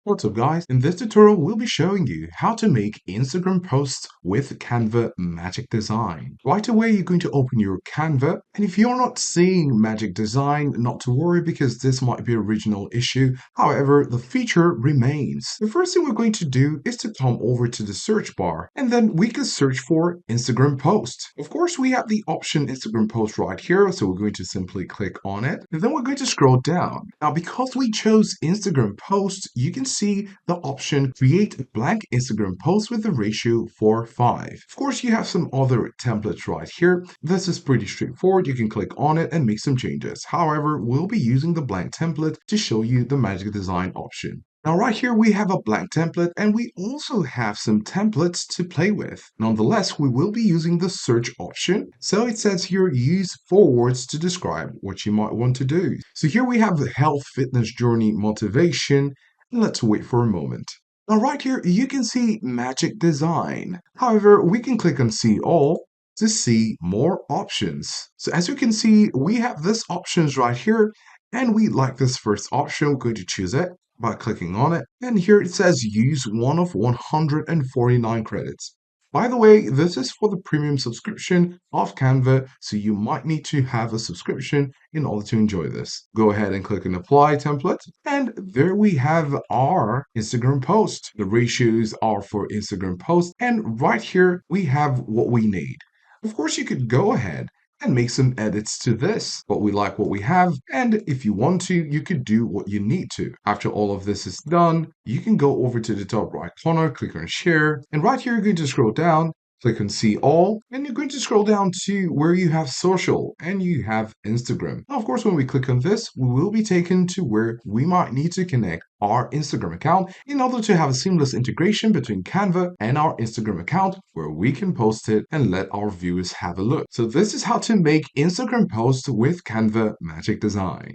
What's up guys? In this tutorial we'll be showing you how to make Instagram posts with Canva Magic Design. Right away you're going to open your Canva, and if you're not seeing Magic Design, not to worry because this might be an original issue. However, the feature remains. The first thing we're going to do is to come over to the search bar, and then we can search for Instagram post. Of course we have the option Instagram post right here, so we're going to simply click on it, and then we're going to scroll down. Now because we chose Instagram post, you can see the option create a blank Instagram post with the ratio 4:5. Of course, you have some other templates right here. This is pretty straightforward. You can click on it and make some changes. However, we'll be using the blank template to show you the magic design option. Now right here we have a blank template, and we also have some templates to play with. Nonetheless, we will be using the search option. So it says here use 4 words to describe what you might want to do. So here we have the health, fitness, journey, motivation. Let's wait for a moment. Now right here you can see magic design. However, we can click on see all to see more options. So as you can see, we have this options right here, and we like this first option. We're going to choose it by clicking on it, and here it says use one of 149 credits. By the way, this is for the premium subscription of Canva, so you might need to have a subscription in order to enjoy this. Go ahead and click on apply template, and there we have our Instagram post. The ratios are for Instagram post, and right here we have what we need. Of course, you could go ahead and make some edits to this, but we like what we have, and if you want to, you could do what you need to. After all of this is done, you can go over to the top right corner, click on share, and right here you're going to scroll down, click on see all, and you're going to scroll down to where you have social and you have Instagram. Now, of course, when we click on this, we will be taken to where we might need to connect our Instagram account in order to have a seamless integration between Canva and our Instagram account where we can post it and let our viewers have a look. So this is how to make Instagram posts with Canva Magic Design.